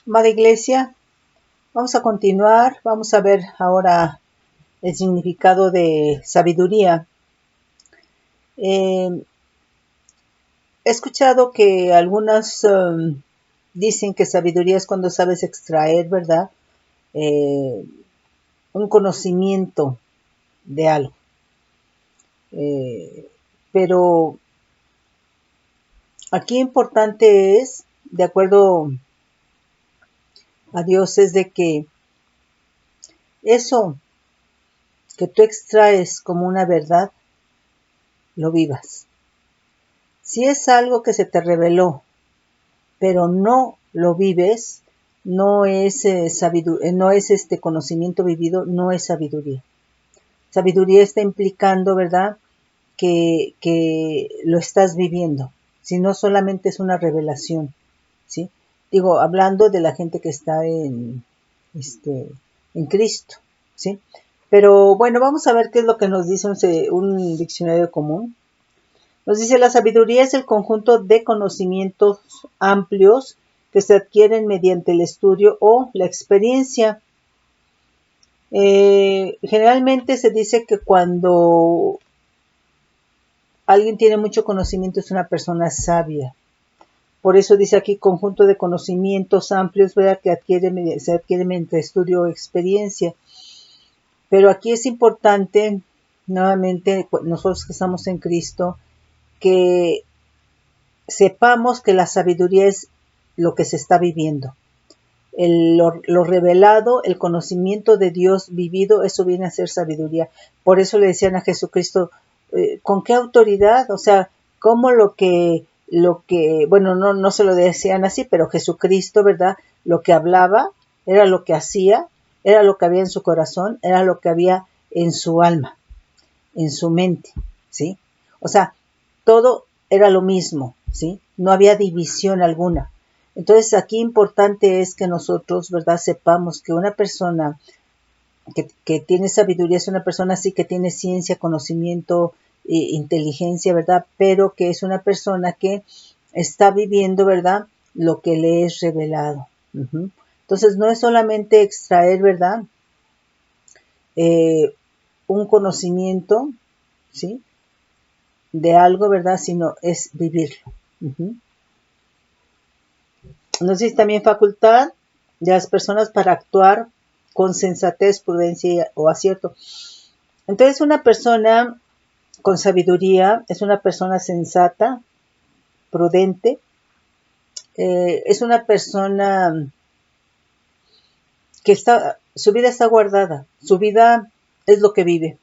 Amada Iglesia, vamos a continuar, vamos a ver ahora el significado de sabiduría. He escuchado que algunas dicen que sabiduría es cuando sabes extraer, ¿verdad? Un conocimiento de algo. Pero aquí importante es, de acuerdo a Dios, es de que eso que tú extraes como una verdad, lo vivas. Si es algo que se te reveló, pero no lo vives, no es conocimiento vivido, no es sabiduría. Sabiduría está implicando, ¿verdad?, que lo estás viviendo, si no solamente es una revelación, ¿sí? Digo, hablando de la gente que está en Cristo, ¿sí? Pero bueno, vamos a ver qué es lo que nos dice un diccionario común. Nos dice: la sabiduría es el conjunto de conocimientos amplios que se adquieren mediante el estudio o la experiencia. Generalmente se dice que cuando alguien tiene mucho conocimiento es una persona sabia. Por eso dice aquí conjunto de conocimientos amplios, ¿verdad?, que se adquiere mediante estudio o experiencia. Pero aquí es importante, nuevamente, nosotros que estamos en Cristo, que sepamos que la sabiduría es lo que se está viviendo. Lo revelado, el conocimiento de Dios vivido, eso viene a ser sabiduría. Por eso le decían a Jesucristo, ¿con qué autoridad? O sea, ¿cómo bueno, no se lo decían así, pero Jesucristo, ¿verdad?, lo que hablaba era lo que hacía, era lo que había en su corazón, era lo que había en su alma, en su mente, ¿sí? O sea, todo era lo mismo, ¿sí? No había división alguna. Entonces, aquí importante es que nosotros, ¿verdad?, sepamos que una persona que tiene sabiduría es una persona así que tiene ciencia, conocimiento, inteligencia, ¿verdad?, pero que es una persona que está viviendo, ¿verdad?, lo que le es revelado. Entonces, no es solamente extraer, ¿verdad?, un conocimiento, ¿sí?, de algo, ¿verdad?, sino es vivirlo. Nos dice también facultad de las personas para actuar con sensatez, prudencia o acierto. Entonces, una persona con sabiduría es una persona sensata, prudente, es una persona que su vida está guardada, su vida es lo que vive,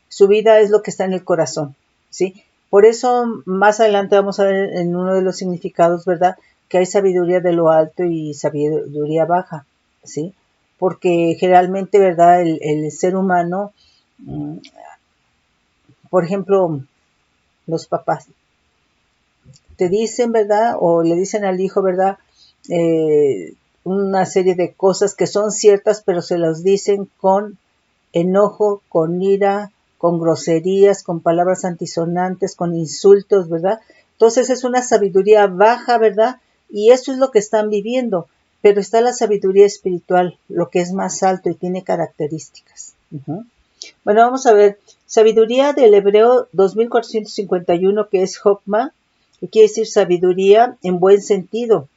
su vida es lo que está en el corazón, ¿sí? Por eso, más adelante vamos a ver en uno de los significados, ¿verdad?, que hay sabiduría de lo alto y sabiduría baja, ¿sí? Porque generalmente, ¿verdad?, el ser humano, por ejemplo, los papás, te dicen, ¿verdad?, o le dicen al hijo, ¿verdad?, una serie de cosas que son ciertas, pero se las dicen con enojo, con ira, con groserías, con palabras antisonantes, con insultos, ¿verdad? Entonces es una sabiduría baja, ¿verdad? Y eso es lo que están viviendo. Pero está la sabiduría espiritual, lo que es más alto y tiene características. Bueno, vamos a ver. Sabiduría del hebreo 2451, que es Jokma, que quiere decir sabiduría en buen sentido.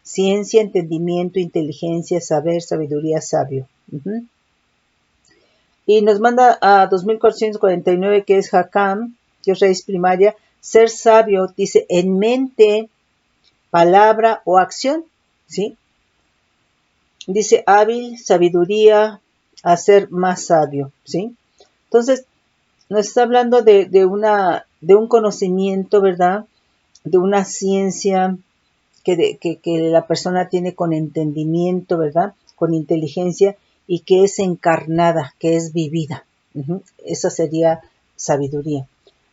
Ciencia, entendimiento, inteligencia, saber, sabiduría, sabio. Y nos manda a 2449, que es Hakam, que es raíz primaria, ser sabio, dice, en mente, palabra o acción, ¿sí? Dice hábil, sabiduría, hacer más sabio, ¿sí? Entonces, nos está hablando de un conocimiento, ¿verdad?, de una ciencia que la persona tiene con entendimiento, ¿verdad?, con inteligencia, y que es encarnada, que es vivida. Esa sería sabiduría.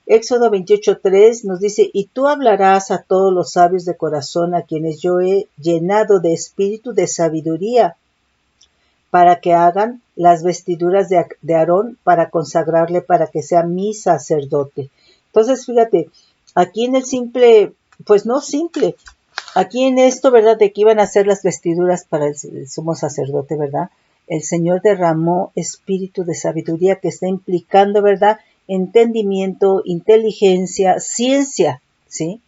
Éxodo 28:3 nos dice: y tú hablarás a todos los sabios de corazón, a quienes yo he llenado de espíritu de sabiduría, para que hagan las vestiduras de Aarón, para consagrarle, para que sea mi sacerdote. Entonces, fíjate, aquí en el simple, pues no simple, aquí en esto, ¿verdad? De que iban a hacer las vestiduras para el sumo sacerdote, ¿verdad? El Señor derramó espíritu de sabiduría que está implicando, ¿verdad? Entendimiento, inteligencia, ciencia, ¿sí?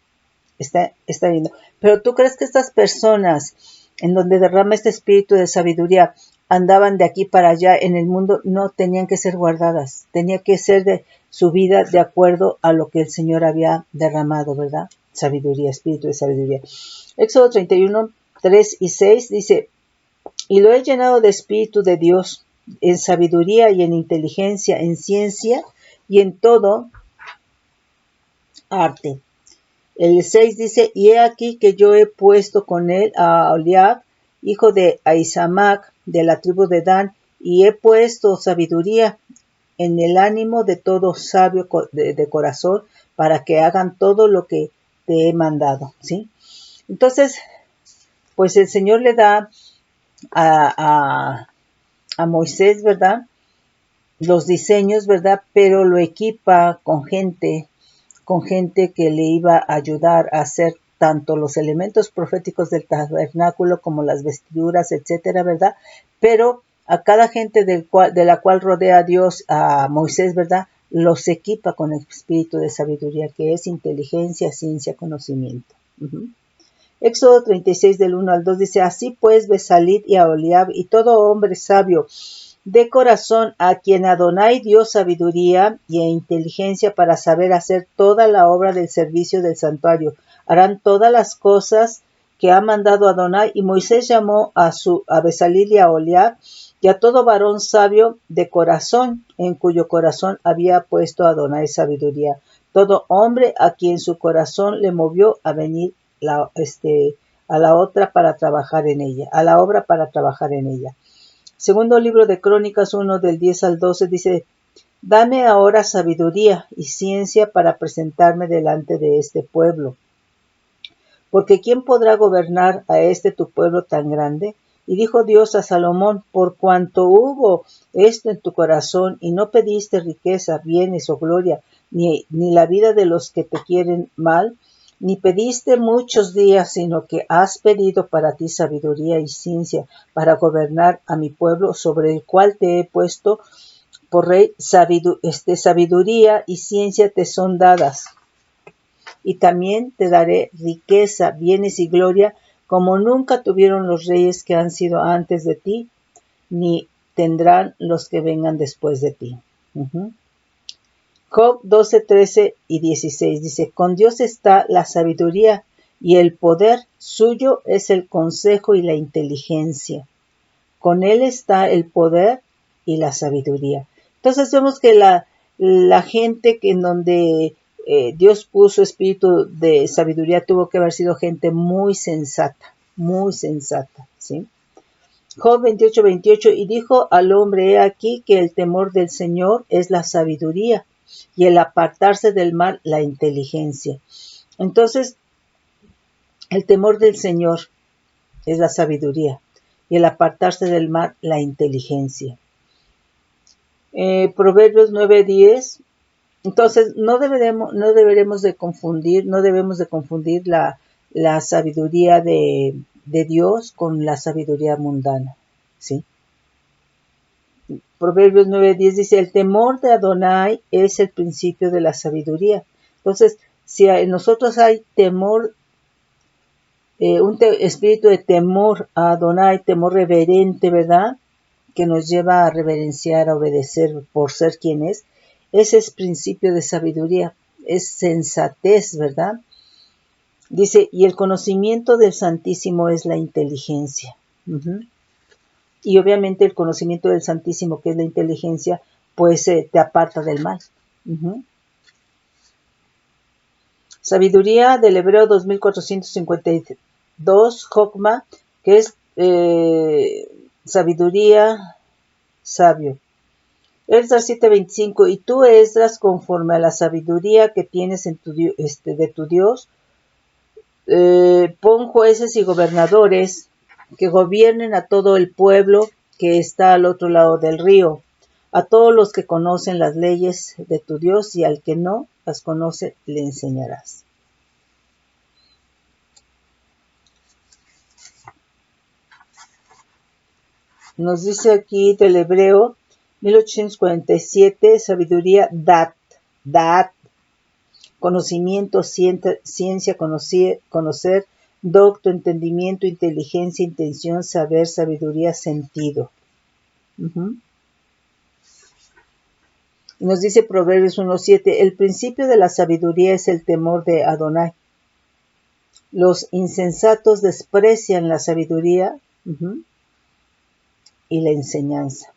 Está viendo. Pero tú crees que estas personas en donde derrama este espíritu de sabiduría andaban de aquí para allá en el mundo, no tenían que ser guardadas, tenía que ser de su vida de acuerdo a lo que el Señor había derramado, ¿verdad? Sabiduría, espíritu de sabiduría. Éxodo 31, 3 y 6 dice, y lo he llenado de espíritu de Dios, en sabiduría y en inteligencia, en ciencia y en todo arte. El 6 dice, y he aquí que yo he puesto con él a Oliab, hijo de Ahisamac, de la tribu de Dan, y he puesto sabiduría en el ánimo de todo sabio de corazón, para que hagan todo lo que te he mandado, ¿sí? Entonces, pues el Señor le da a Moisés, ¿verdad? Los diseños, ¿verdad? Pero lo equipa con gente que le iba a ayudar a hacer tanto los elementos proféticos del tabernáculo como las vestiduras, etcétera, ¿verdad? Pero a cada gente de la cual rodea a Dios, a Moisés, ¿verdad? Los equipa con el espíritu de sabiduría, que es inteligencia, ciencia, conocimiento. Éxodo 36 del 1 al 2 dice, así pues Besalit y Aholiab y todo hombre sabio de corazón a quien Adonai dio sabiduría y inteligencia para saber hacer toda la obra del servicio del santuario. Harán todas las cosas que ha mandado Adonai. Y Moisés llamó a Besalil y a Aholiab y a todo varón sabio de corazón, en cuyo corazón había puesto Adonai sabiduría. Todo hombre a quien su corazón le movió a venir a la otra para trabajar en ella, a la obra para trabajar en ella. Segundo libro de Crónicas 1 del 10 al 12 dice, dame ahora sabiduría y ciencia para presentarme delante de este pueblo. Porque ¿quién podrá gobernar a este tu pueblo tan grande? Y dijo Dios a Salomón, por cuanto hubo esto en tu corazón y no pediste riqueza, bienes o gloria, ni la vida de los que te quieren mal, ni pediste muchos días, sino que has pedido para ti sabiduría y ciencia para gobernar a mi pueblo sobre el cual te he puesto por rey, sabiduría y ciencia te son dadas. Y también te daré riqueza, bienes y gloria, como nunca tuvieron los reyes que han sido antes de ti, ni tendrán los que vengan después de ti. Job 12, 13 y 16 dice, con Dios está la sabiduría y el poder, suyo es el consejo y la inteligencia. Con él está el poder y la sabiduría. Entonces vemos que la gente que en donde Dios puso espíritu de sabiduría tuvo que haber sido gente muy sensata, ¿sí? Job 28, 28, y dijo al hombre, he aquí que el temor del Señor es la sabiduría, y el apartarse del mal la inteligencia. Entonces, el temor del Señor es la sabiduría, y el apartarse del mal la inteligencia. Proverbios 9, 10. Entonces, no debemos de confundir la sabiduría de Dios con la sabiduría mundana, ¿sí? Proverbios 9:10 dice, el temor de Adonai es el principio de la sabiduría. Entonces, si en nosotros hay temor, espíritu de temor a Adonai, temor reverente, ¿verdad? Que nos lleva a reverenciar, a obedecer por ser quien es, ese es principio de sabiduría, es sensatez, ¿verdad? Dice, y el conocimiento del Santísimo es la inteligencia. Y obviamente el conocimiento del Santísimo, que es la inteligencia, pues te aparta del mal. Sabiduría del Hebreo 2452, Jokma, que es sabiduría, sabio. Esdras 7:25, y tú, Esdras, conforme a la sabiduría que tienes de tu Dios, pon jueces y gobernadores que gobiernen a todo el pueblo que está al otro lado del río, a todos los que conocen las leyes de tu Dios, y al que no las conoce le enseñarás. Nos dice aquí del Hebreo 1847, sabiduría dat, conocimiento, ciencia, conocer, docto, entendimiento, inteligencia, intención, saber, sabiduría, sentido. Nos dice Proverbios 1:7, el principio de la sabiduría es el temor de Adonai. Los insensatos desprecian la sabiduría y la enseñanza.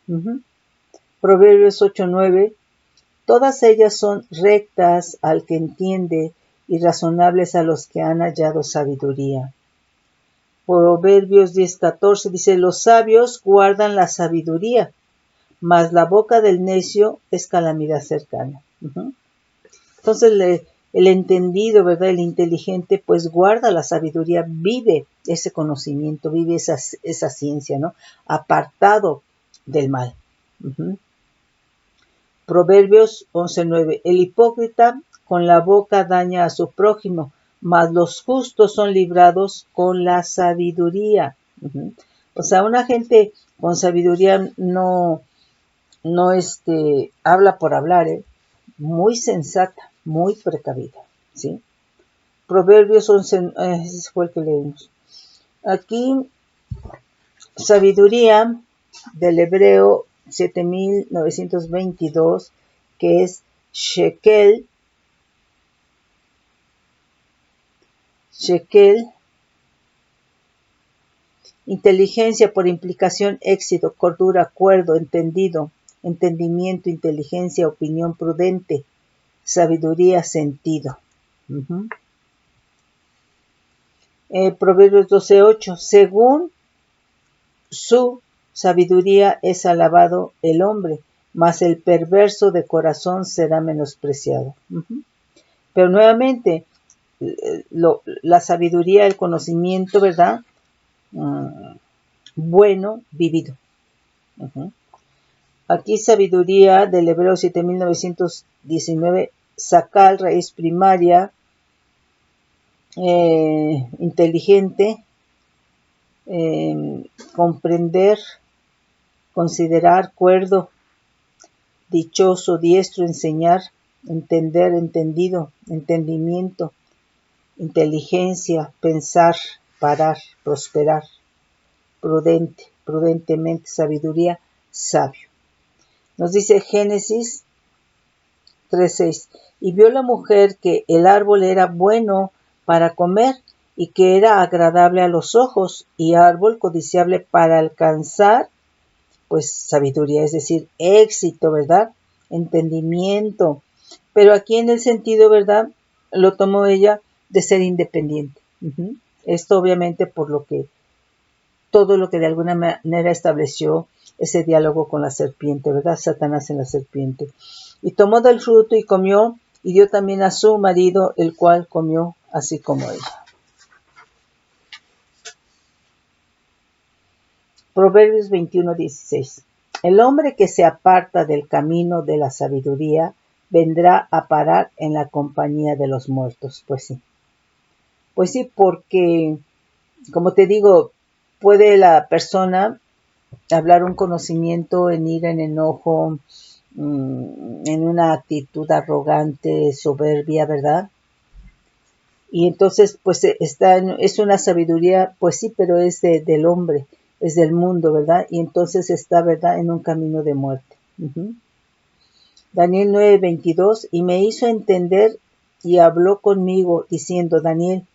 Proverbios 8:9, todas ellas son rectas al que entiende y razonables a los que han hallado sabiduría. Proverbios 10:14 dice, los sabios guardan la sabiduría, mas la boca del necio es calamidad cercana. Entonces el entendido, ¿verdad? El inteligente, pues guarda la sabiduría, vive ese conocimiento, vive esa ciencia, ¿no? Apartado del mal. Proverbios 11:9. El hipócrita con la boca daña a su prójimo, mas los justos son librados con la sabiduría. O sea, una gente con sabiduría no habla por hablar, muy sensata, muy precavida, ¿sí? Proverbios 11, ese fue el que leímos. Aquí, sabiduría del Hebreo 7922, que es shekel, inteligencia por implicación, éxito, cordura, acuerdo, entendimiento, inteligencia, opinión prudente, sabiduría, sentido. Proverbios 12:8, según su sabiduría es alabado el hombre, mas el perverso de corazón será menospreciado. Pero nuevamente, la sabiduría, el conocimiento, ¿verdad? Bueno, vivido. Aquí sabiduría del Hebreo 7919, sacal, raíz primaria, inteligente, comprender, considerar, cuerdo, dichoso, diestro, enseñar, entender, entendido, entendimiento, inteligencia, pensar, parar, prosperar, prudente, prudentemente, sabiduría, sabio. Nos dice Génesis 3:6, y vio la mujer que el árbol era bueno para comer y que era agradable a los ojos y árbol codiciable para alcanzar, pues sabiduría, es decir, éxito, ¿verdad? Entendimiento. Pero aquí en el sentido, ¿verdad? Lo tomó ella de ser independiente. Esto obviamente por todo lo que de alguna manera estableció ese diálogo con la serpiente, ¿verdad? Satanás en la serpiente. Y tomó del fruto y comió, y dio también a su marido, el cual comió así como ella. Proverbios 21:16. El hombre que se aparta del camino de la sabiduría vendrá a parar en la compañía de los muertos. Pues sí, porque, como te digo, puede la persona hablar un conocimiento en ira, en enojo, en una actitud arrogante, soberbia, ¿verdad? Y entonces, pues es una sabiduría, pues sí, pero es del hombre, es del mundo, ¿verdad? Y entonces está, ¿verdad?, en un camino de muerte. Daniel 9:22, y me hizo entender y habló conmigo, diciendo, Daniel,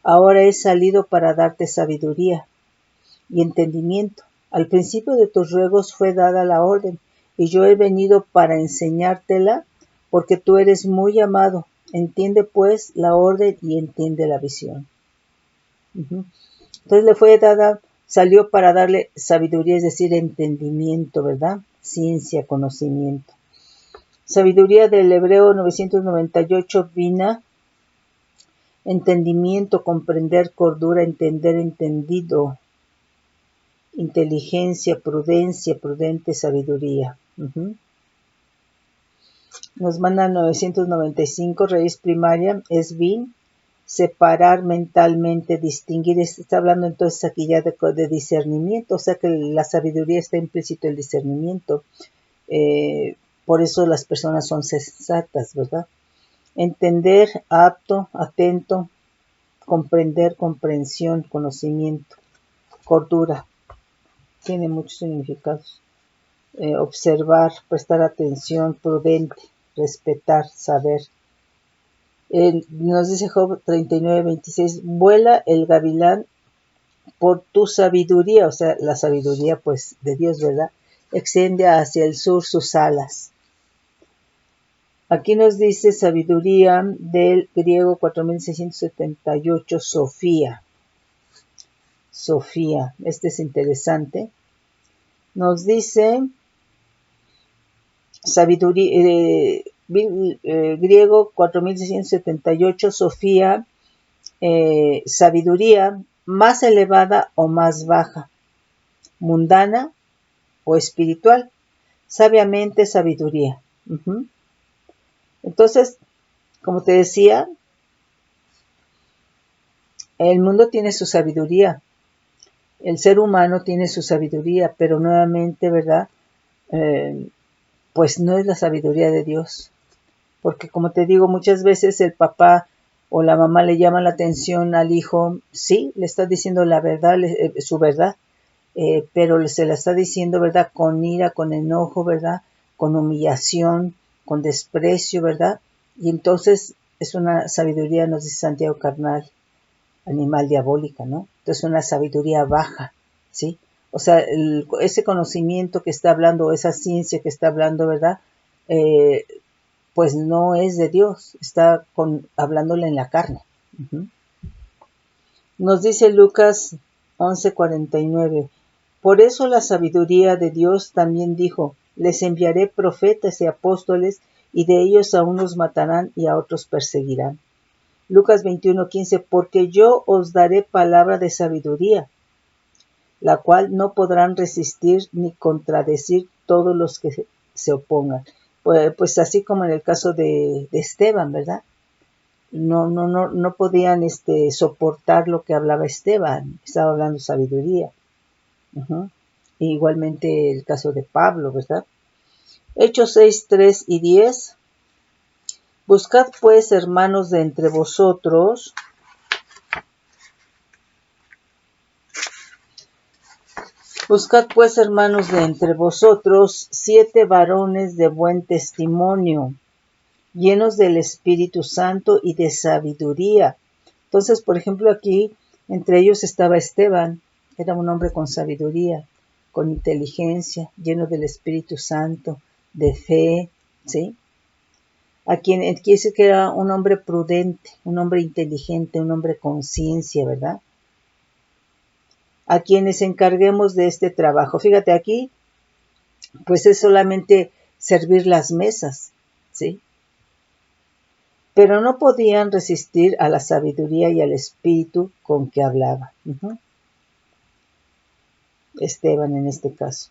ahora he salido para darte sabiduría y entendimiento. Al principio de tus ruegos fue dada la orden, y yo he venido para enseñártela, porque tú eres muy amado. Entiende pues la orden y entiende la visión. Entonces le fue dada, salió para darle sabiduría, es decir, entendimiento, ¿verdad? Ciencia, conocimiento. Sabiduría del Hebreo 998, vina, entendimiento, comprender, cordura, entender, entendido, inteligencia, prudencia, prudente, sabiduría. Nos manda 995, raíz primaria, es vin, separar mentalmente, distinguir. Está hablando entonces aquí ya de discernimiento, o sea que la sabiduría está implícito el discernimiento. Por eso las personas son sensatas, ¿verdad? Entender, apto, atento, comprender, comprensión, conocimiento, cordura, tiene muchos significados. Observar, prestar atención, prudente, respetar, saber. Nos dice Job 39:26, vuela el gavilán por tu sabiduría, o sea, la sabiduría pues de Dios, ¿verdad? Extiende hacia el sur sus alas. Aquí nos dice sabiduría del griego 4678, Sofía. Sofía, este es interesante. Nos dice sabiduría, griego 4678, Sofía, sabiduría más elevada o más baja, mundana o espiritual, sabiamente sabiduría. Entonces, como te decía, el mundo tiene su sabiduría, el ser humano tiene su sabiduría, pero nuevamente, ¿verdad? Pues no es la sabiduría de Dios. Porque como te digo, muchas veces el papá o la mamá le llama la atención al hijo, sí, le está diciendo la verdad, su verdad, pero se la está diciendo, ¿verdad? Con ira, con enojo, ¿verdad? Con humillación, con desprecio, ¿verdad? Y entonces es una sabiduría, nos dice Santiago, carnal, animal, diabólica, ¿no? Entonces una sabiduría baja, ¿sí? O sea, ese conocimiento que está hablando, esa ciencia que está hablando, ¿verdad? Pues no es de Dios, está hablándole en la carne. Nos dice Lucas 11:49, por eso la sabiduría de Dios también dijo, les enviaré profetas y apóstoles, y de ellos a unos matarán y a otros perseguirán. Lucas 21:15, porque yo os daré palabra de sabiduría, la cual no podrán resistir ni contradecir todos los que se opongan. Pues así como en el caso de Esteban, ¿verdad? No podían soportar lo que hablaba Esteban, estaba hablando sabiduría. Igualmente el caso de Pablo, ¿verdad? Hechos 6:3 y 10. Buscad pues, hermanos, de entre vosotros Buscad pues, hermanos, de entre vosotros 7 varones de buen testimonio, llenos del Espíritu Santo y de sabiduría. Entonces, por ejemplo, aquí entre ellos estaba Esteban, era un hombre con sabiduría, con inteligencia, lleno del Espíritu Santo, de fe, ¿sí? A quien quiere decir que era un hombre prudente, un hombre inteligente, un hombre con ciencia, ¿verdad? A quienes encarguemos de este trabajo. Fíjate aquí, pues es solamente servir las mesas, ¿sí? Pero no podían resistir a la sabiduría y al espíritu con que hablaba. Esteban en este caso.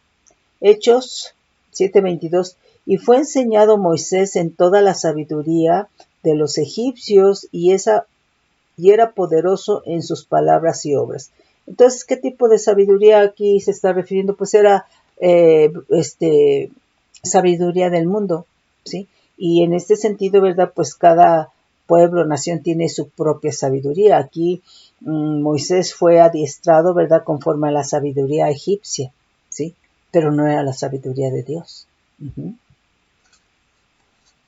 Hechos 7:22. Y fue enseñado Moisés en toda la sabiduría de los egipcios y era poderoso en sus palabras y obras. Entonces, ¿qué tipo de sabiduría aquí se está refiriendo? Pues era sabiduría del mundo, ¿sí? Y en este sentido, ¿verdad? Pues cada pueblo, nación tiene su propia sabiduría. Aquí Moisés fue adiestrado, ¿verdad? Conforme a la sabiduría egipcia, ¿sí? Pero no era la sabiduría de Dios.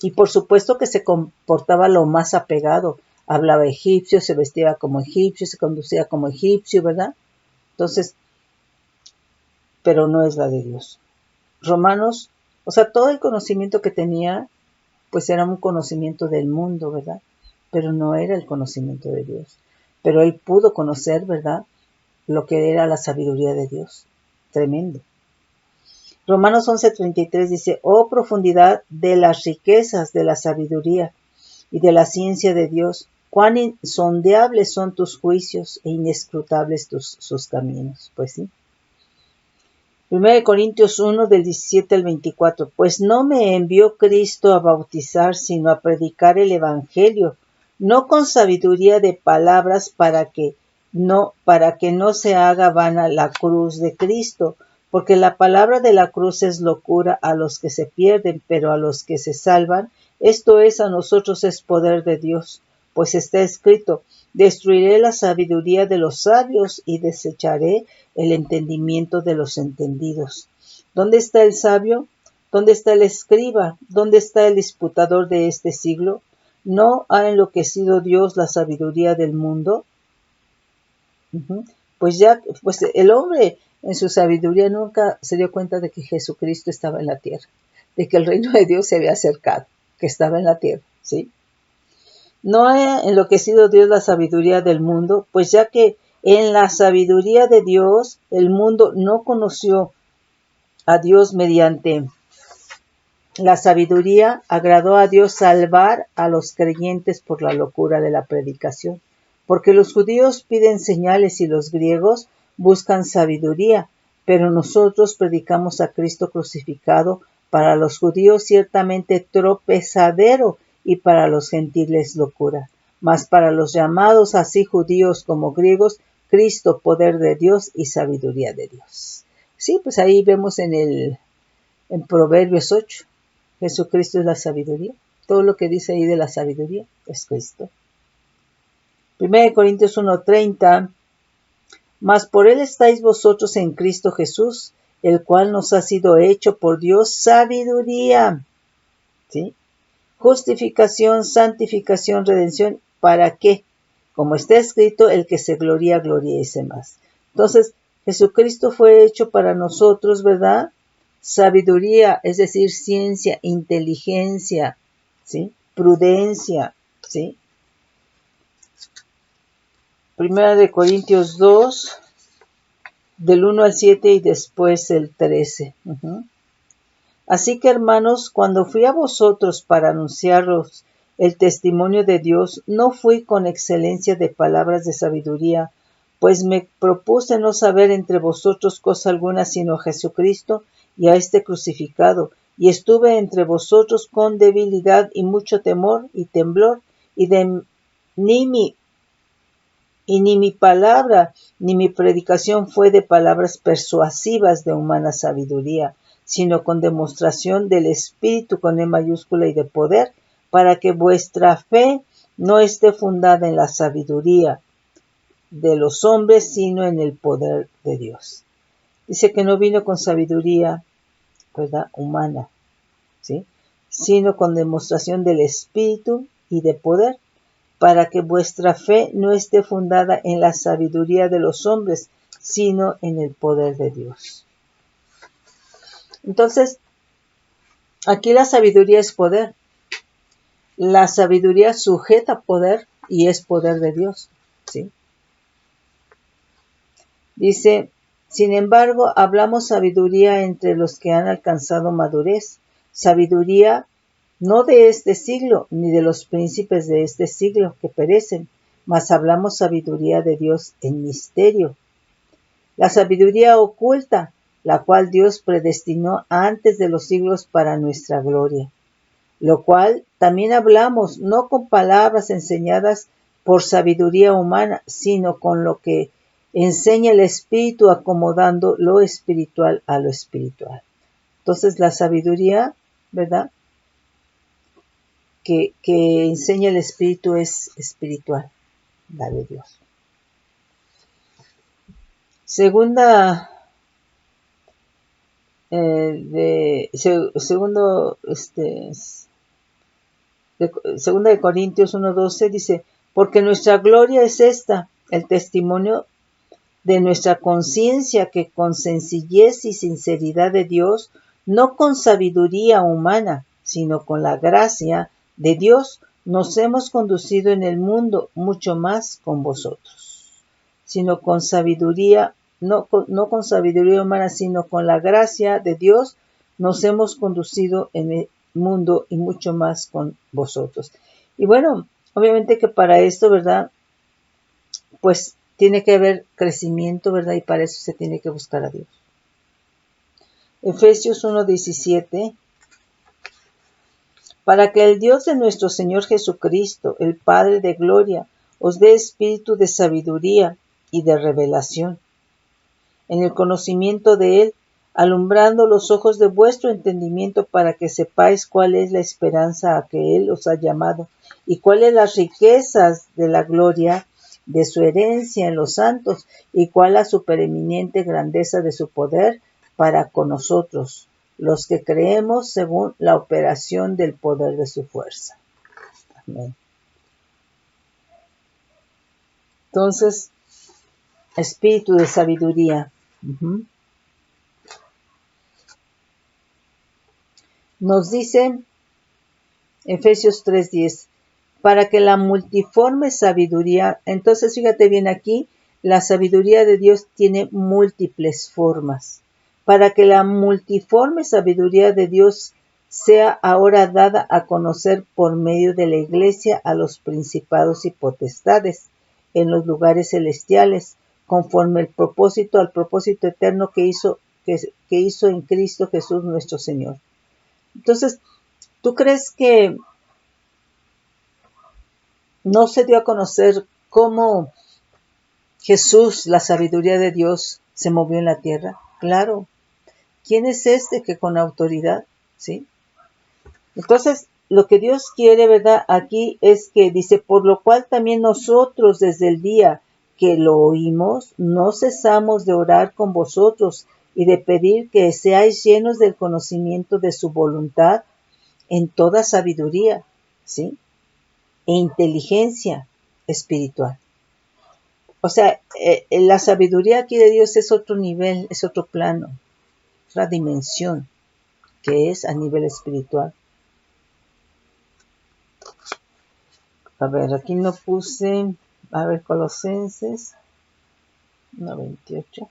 Y por supuesto que se comportaba lo más apegado. Hablaba egipcio, se vestía como egipcio, se conducía como egipcio, ¿verdad? Entonces, pero no es la de Dios. Romanos, o sea, todo el conocimiento que tenía, pues era un conocimiento del mundo, ¿verdad? Pero no era el conocimiento de Dios. Pero él pudo conocer, ¿verdad? Lo que era la sabiduría de Dios. Tremendo. Romanos 11:33 dice, oh profundidad de las riquezas de la sabiduría y de la ciencia de Dios, cuán insondeables son tus juicios e inescrutables sus caminos. Pues sí. 1 Corintios 1 del 17 al 24, pues no me envió Cristo a bautizar, sino a predicar el Evangelio, no con sabiduría de palabras para que no se haga vana la cruz de Cristo, porque la palabra de la cruz es locura a los que se pierden, pero a los que se salvan, esto es, a nosotros es poder de Dios, pues está escrito: destruiré la sabiduría de los sabios y desecharé el entendimiento de los entendidos. ¿Dónde está el sabio? ¿Dónde está el escriba? ¿Dónde está el disputador de este siglo? ¿No ha enloquecido Dios la sabiduría del mundo? Pues el hombre en su sabiduría nunca se dio cuenta de que Jesucristo estaba en la tierra, de que el reino de Dios se había acercado, que estaba en la tierra, ¿sí? No ha enloquecido Dios la sabiduría del mundo, pues ya que en la sabiduría de Dios el mundo no conoció a Dios mediante la sabiduría, agradó a Dios salvar a los creyentes por la locura de la predicación, porque los judíos piden señales y los griegos buscan sabiduría, pero nosotros predicamos a Cristo crucificado, para los judíos ciertamente tropezadero y para los gentiles locura, mas para los llamados así judíos como griegos, Cristo poder de Dios y sabiduría de Dios. Sí, pues ahí vemos en Proverbios 8. Jesucristo es la sabiduría. Todo lo que dice ahí de la sabiduría es Cristo. 1 Corintios 1:30. Mas por él estáis vosotros en Cristo Jesús, el cual nos ha sido hecho por Dios sabiduría. ¿Sí? Justificación, santificación, redención. ¿Para qué? Como está escrito, el que se gloría, gloríese más. Entonces, Jesucristo fue hecho para nosotros, ¿verdad? Sabiduría, es decir, ciencia, inteligencia, ¿sí? Prudencia, ¿sí? 1 Corintios 2, del 1 al 7 y después el 13. Así que, hermanos, cuando fui a vosotros para anunciaros el testimonio de Dios, no fui con excelencia de palabras de sabiduría, pues me propuse no saber entre vosotros cosa alguna sino Jesucristo y a este crucificado, y estuve entre vosotros con debilidad y mucho temor y temblor, y ni mi palabra ni mi predicación fue de palabras persuasivas de humana sabiduría, sino con demostración del Espíritu con E mayúscula y de poder, para que vuestra fe no esté fundada en la sabiduría de los hombres, sino en el poder de Dios. Dice que no vino con sabiduría, ¿verdad?, humana, ¿sí?, sino con demostración del Espíritu y de poder, para que vuestra fe no esté fundada en la sabiduría de los hombres, sino en el poder de Dios. Entonces, aquí la sabiduría es poder. La sabiduría sujeta poder y es poder de Dios, ¿sí? Dice, sin embargo, hablamos sabiduría entre los que han alcanzado madurez, sabiduría no de este siglo, ni de los príncipes de este siglo que perecen, mas hablamos sabiduría de Dios en misterio. La sabiduría oculta, la cual Dios predestinó antes de los siglos para nuestra gloria. Lo cual también hablamos, no con palabras enseñadas por sabiduría humana, sino con lo que enseña el Espíritu, acomodando lo espiritual a lo espiritual. Entonces la sabiduría, ¿verdad?, que enseña el Espíritu es espiritual, la de Dios. Segunda de Corintios 1:12 dice, porque nuestra gloria es esta, el testimonio de nuestra conciencia, que con sencillez y sinceridad de Dios, no con sabiduría humana, sino con la gracia de Dios, nos hemos conducido en el mundo, mucho más con vosotros. Sino con sabiduría, no con sabiduría humana, sino con la gracia de Dios, nos hemos conducido en el mundo y mucho más con vosotros. Y bueno, obviamente que para esto, ¿verdad?, pues tiene que haber crecimiento, ¿verdad? Y para eso se tiene que buscar a Dios. Efesios 1:17. para que el Dios de nuestro Señor Jesucristo, el Padre de gloria, os dé espíritu de sabiduría y de revelación, en el conocimiento de Él, alumbrando los ojos de vuestro entendimiento para que sepáis cuál es la esperanza a que Él os ha llamado y cuáles las riquezas de la gloria de su herencia en los santos y cuál la supereminente grandeza de su poder para con nosotros, los que creemos según la operación del poder de su fuerza. Amén. Entonces, espíritu de sabiduría. Nos dice Efesios 3:10, para que la multiforme sabiduría, entonces fíjate bien aquí, la sabiduría de Dios tiene múltiples formas. Para que la multiforme sabiduría de Dios sea ahora dada a conocer por medio de la Iglesia a los principados y potestades en los lugares celestiales, conforme al propósito eterno que hizo en Cristo Jesús nuestro Señor. Entonces, ¿tú crees que no se dio a conocer cómo Jesús, la sabiduría de Dios, se movió en la tierra? Claro. ¿Quién es este que con autoridad? ¿Sí? Entonces, lo que Dios quiere, ¿verdad? Aquí es que dice, por lo cual también nosotros desde el día que lo oímos, no cesamos de orar con vosotros y de pedir que seáis llenos del conocimiento de su voluntad en toda sabiduría, ¿sí? E inteligencia espiritual. O sea, la sabiduría aquí de Dios es otro nivel, es otro plano, otra dimensión que es a nivel espiritual. A ver, aquí no puse, a ver, Colosenses 1:28.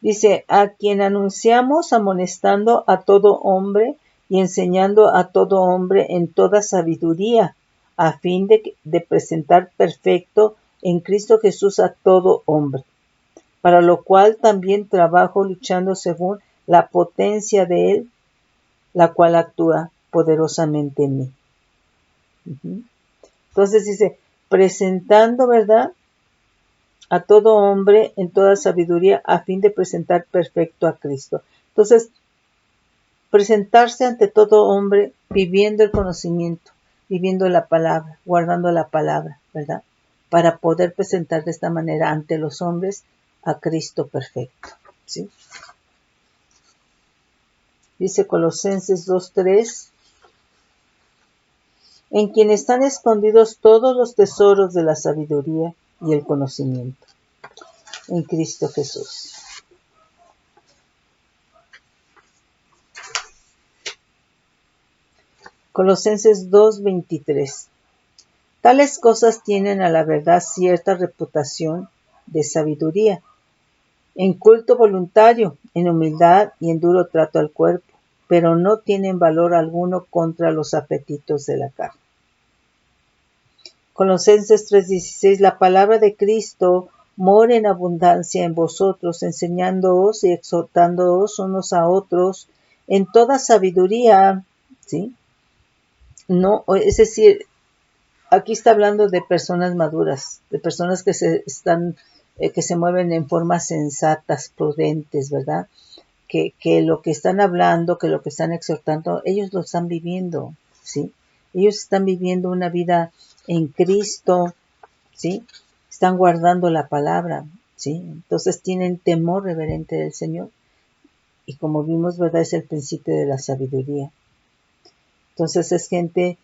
Dice, a quien anunciamos amonestando a todo hombre y enseñando a todo hombre en toda sabiduría, a fin de presentar perfecto en Cristo Jesús a todo hombre, para lo cual también trabajo luchando según la potencia de Él, la cual actúa poderosamente en mí. Entonces dice, presentando, ¿verdad?, a todo hombre en toda sabiduría a fin de presentar perfecto a Cristo. Entonces, presentarse ante todo hombre viviendo el conocimiento, viviendo la palabra, guardando la palabra, ¿verdad? Para poder presentar de esta manera ante los hombres a Cristo perfecto, ¿sí? Dice Colosenses 2:3, en quien están escondidos todos los tesoros de la sabiduría y el conocimiento, en Cristo Jesús. Colosenses 2:23. Tales cosas tienen a la verdad cierta reputación de sabiduría, en culto voluntario, en humildad y en duro trato al cuerpo, pero no tienen valor alguno contra los apetitos de la carne. Colosenses 3:16. La palabra de Cristo mora en abundancia en vosotros, enseñándoos y exhortándoos unos a otros en toda sabiduría, ¿sí? No, es decir, aquí está hablando de personas maduras, de personas que se mueven en formas sensatas, prudentes, ¿verdad? Que lo que están hablando, que lo que están exhortando, ellos lo están viviendo, ¿sí? Ellos están viviendo una vida en Cristo, ¿sí? Están guardando la palabra, ¿sí? Entonces tienen temor reverente del Señor. Y como vimos, ¿verdad? Es el principio de la sabiduría. Entonces es gente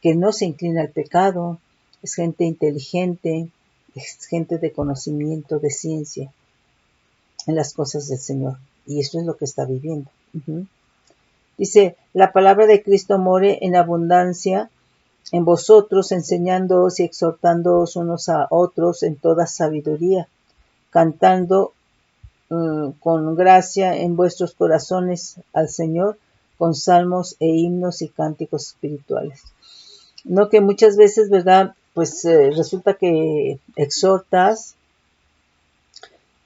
que no se inclina al pecado, es gente inteligente, es gente de conocimiento, de ciencia en las cosas del Señor. Y esto es lo que está viviendo. Dice, la palabra de Cristo more en abundancia en vosotros, enseñándoos y exhortándoos unos a otros en toda sabiduría, cantando con gracia en vuestros corazones al Señor, con salmos e himnos y cánticos espirituales. No que muchas veces, ¿verdad? Pues resulta que exhortas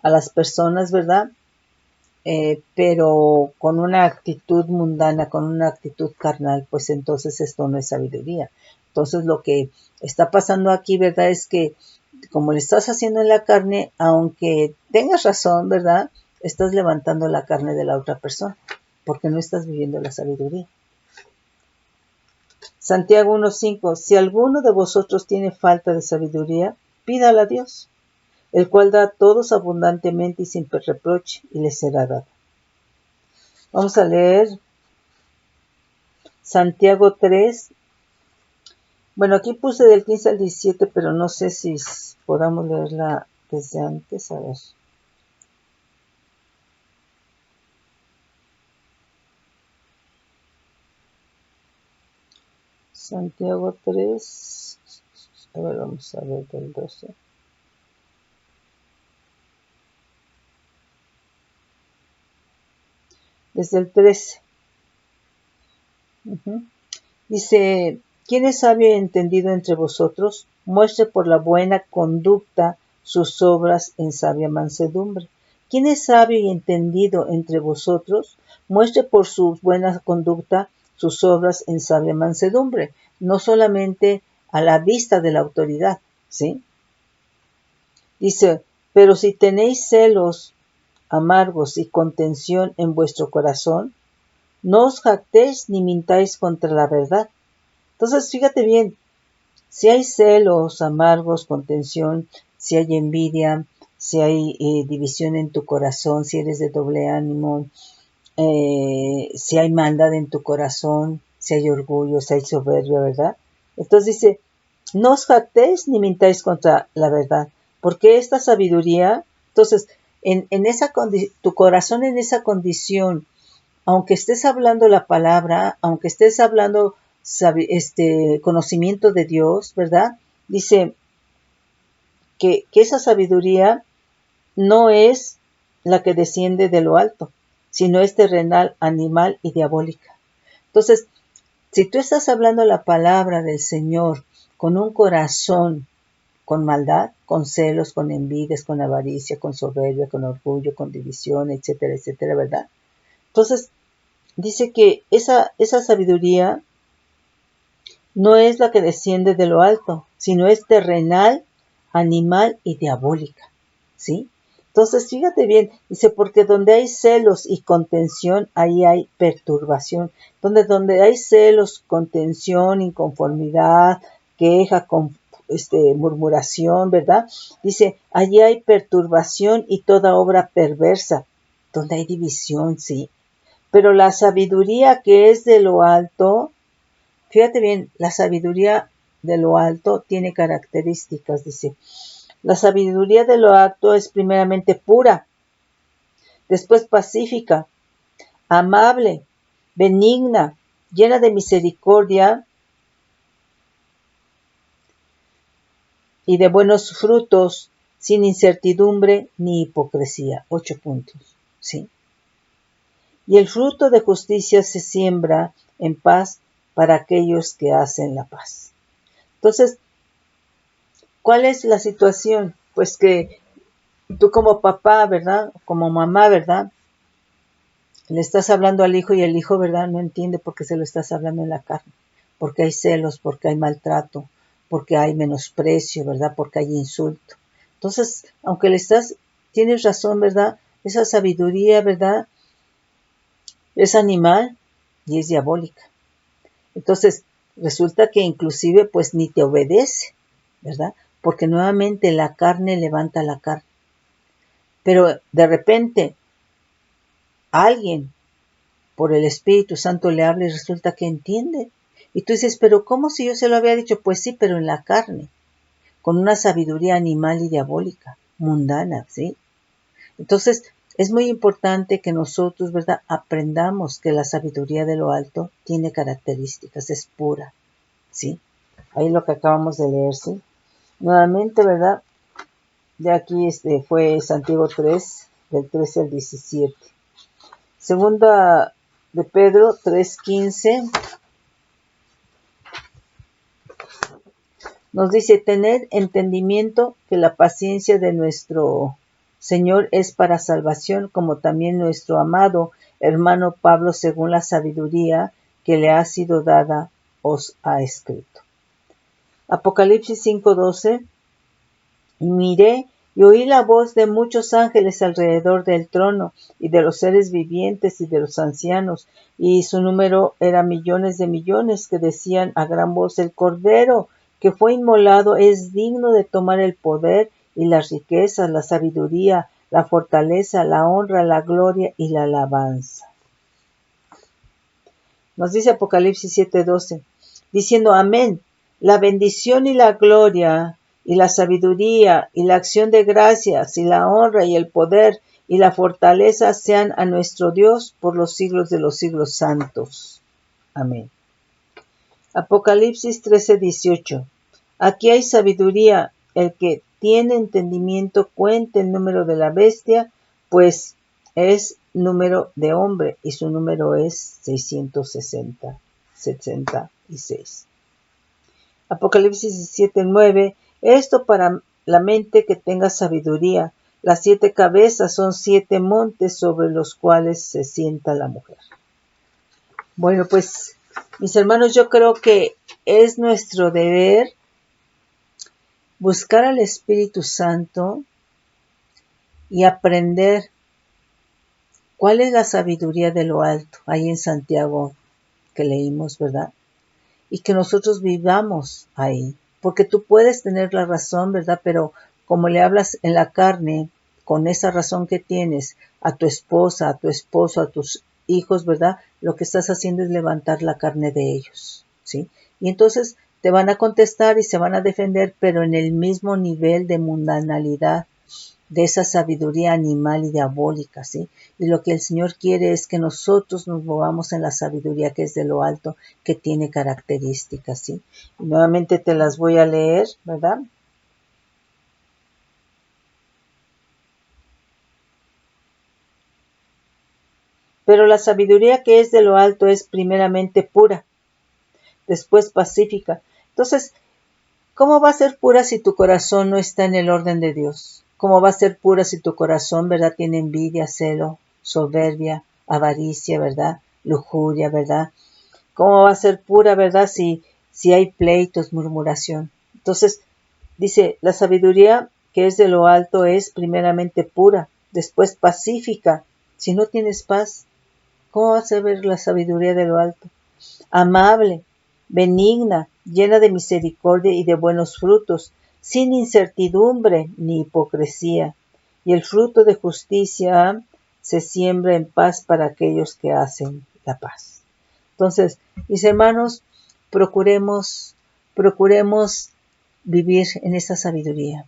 a las personas, ¿verdad? Pero con una actitud mundana, con una actitud carnal, pues entonces esto no es sabiduría. Entonces lo que está pasando aquí, ¿verdad? Es que como le estás haciendo en la carne, aunque tengas razón, ¿verdad? Estás levantando la carne de la otra persona, porque no estás viviendo la sabiduría. Santiago 1:5, si alguno de vosotros tiene falta de sabiduría, pídala a Dios, el cual da a todos abundantemente y sin reproche, y les será dado. Vamos a leer Santiago 3. Bueno, aquí puse del 15 al 17, pero no sé si podamos leerla desde antes. A ver. Santiago 3. A ver, vamos a ver del 12. Desde el 13. Dice, ¿quién es sabio y entendido entre vosotros? Muestre por la buena conducta sus obras en sabia mansedumbre. ¿Quién es sabio y entendido entre vosotros? Muestre por su buena conducta sus obras en sabia mansedumbre. No solamente a la vista de la autoridad, ¿sí? Dice, pero si tenéis celos amargos y contención en vuestro corazón, no os jactéis ni mintáis contra la verdad. Entonces, fíjate bien, si hay celos amargos, contención, si hay envidia, si hay división en tu corazón, si eres de doble ánimo, si hay maldad en tu corazón, si hay orgullo, si hay soberbia, ¿verdad? Entonces dice, no os jactéis ni mintáis contra la verdad, porque esta sabiduría, entonces, en esa tu corazón en esa condición, aunque estés hablando la palabra, aunque estés hablando conocimiento de Dios, ¿verdad? Dice que esa sabiduría no es la que desciende de lo alto, sino es terrenal, animal y diabólica. Entonces, si tú estás hablando la palabra del Señor con un corazón con maldad, con celos, con envidias, con avaricia, con soberbia, con orgullo, con división, etcétera, etcétera, ¿verdad? Entonces, dice que esa sabiduría no es la que desciende de lo alto, sino es terrenal, animal y diabólica, ¿sí? Entonces, fíjate bien, dice, porque donde hay celos y contención, ahí hay perturbación. Donde hay celos, contención, inconformidad, queja, murmuración, ¿verdad? Dice, allí hay perturbación y toda obra perversa, donde hay división, ¿sí? Pero la sabiduría que es de lo alto, fíjate bien, la sabiduría de lo alto tiene características, dice. La sabiduría de lo alto es primeramente pura, después pacífica, amable, benigna, llena de misericordia y de buenos frutos, sin incertidumbre ni hipocresía. 8 puntos, ¿sí? Y el fruto de justicia se siembra en paz para aquellos que hacen la paz. Entonces, ¿cuál es la situación? Pues que tú como papá, ¿verdad? Como mamá, ¿verdad? Le estás hablando al hijo y el hijo, ¿verdad? No entiende por qué se lo estás hablando en la carne. Porque hay celos, porque hay maltrato, porque hay menosprecio, ¿verdad? Porque hay insulto. Entonces, aunque tienes razón, ¿verdad? Esa sabiduría, ¿verdad? Es animal y es diabólica. Entonces, resulta que inclusive pues ni te obedece, ¿verdad? Porque nuevamente la carne levanta la carne. Pero de repente alguien por el Espíritu Santo le habla y resulta que entiende. Y tú dices, pero ¿cómo si yo se lo había dicho? Pues sí, pero en la carne, con una sabiduría animal y diabólica, mundana, ¿sí? Entonces, es muy importante que nosotros, ¿verdad?, aprendamos que la sabiduría de lo alto tiene características, es pura, ¿sí? Ahí lo que acabamos de leer, ¿sí? Nuevamente, ¿verdad? Ya aquí fue Santiago 3, del 13 al 17. Segunda de Pedro 3:15 nos dice: tener entendimiento que la paciencia de nuestro Señor es para salvación, como también nuestro amado hermano Pablo, según la sabiduría que le ha sido dada, os ha escrito. Apocalipsis 5:12: y miré y oí la voz de muchos ángeles alrededor del trono, y de los seres vivientes y de los ancianos, y su número era millones de millones, que decían a gran voz: el Cordero que fue inmolado es digno de tomar el poder y las riquezas, la sabiduría, la fortaleza, la honra, la gloria y la alabanza. Nos dice Apocalipsis 7:12, diciendo: amén, la bendición y la gloria y la sabiduría y la acción de gracias y la honra y el poder y la fortaleza sean a nuestro Dios por los siglos de los siglos santos. Amén. Apocalipsis 13:18. Aquí hay sabiduría, el que tiene entendimiento cuente el número de la bestia, pues es número de hombre y su número es 666. Apocalipsis 17:9. Esto para la mente que tenga sabiduría. Las 7 cabezas son 7 montes sobre los cuales se sienta la mujer. Bueno, pues, mis hermanos, yo creo que es nuestro deber buscar al Espíritu Santo y aprender cuál es la sabiduría de lo alto, ahí en Santiago que leímos, ¿verdad? Y que nosotros vivamos ahí, porque tú puedes tener la razón, ¿verdad? Pero como le hablas en la carne, con esa razón que tienes, a tu esposa, a tu esposo, a tus hijos, ¿verdad? Lo que estás haciendo es levantar la carne de ellos, ¿sí? Y entonces te van a contestar y se van a defender, pero en el mismo nivel de mundanalidad, de esa sabiduría animal y diabólica, ¿sí? Y lo que el Señor quiere es que nosotros nos movamos en la sabiduría que es de lo alto, que tiene características, ¿sí? Y nuevamente te las voy a leer, ¿verdad? Pero la sabiduría que es de lo alto es primeramente pura, después pacífica. Entonces, ¿cómo va a ser pura si tu corazón no está en el orden de Dios? ¿Cómo va a ser pura si tu corazón, verdad, tiene envidia, celo, soberbia, avaricia, verdad, lujuria, verdad? ¿Cómo va a ser pura, verdad, si hay pleitos, murmuración? Entonces, dice, la sabiduría que es de lo alto es primeramente pura, después pacífica. Si no tienes paz, ¿cómo vas a ver la sabiduría de lo alto? Amable, benigna, llena de misericordia y de buenos frutos, sin incertidumbre ni hipocresía. Y el fruto de justicia se siembra en paz para aquellos que hacen la paz. Entonces, mis hermanos, procuremos vivir en esa sabiduría.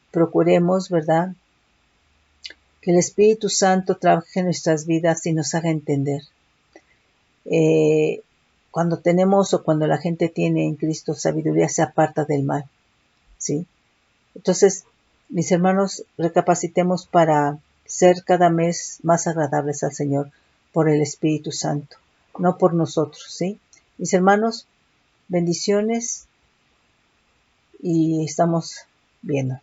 Procuremos, ¿verdad?, que el Espíritu Santo trabaje en nuestras vidas y nos haga entender. Cuando tenemos o cuando la gente tiene en Cristo sabiduría, se aparta del mal, ¿sí? Entonces, mis hermanos, recapacitemos para ser cada mes más agradables al Señor por el Espíritu Santo, no por nosotros, ¿sí? Mis hermanos, bendiciones y estamos viéndonos.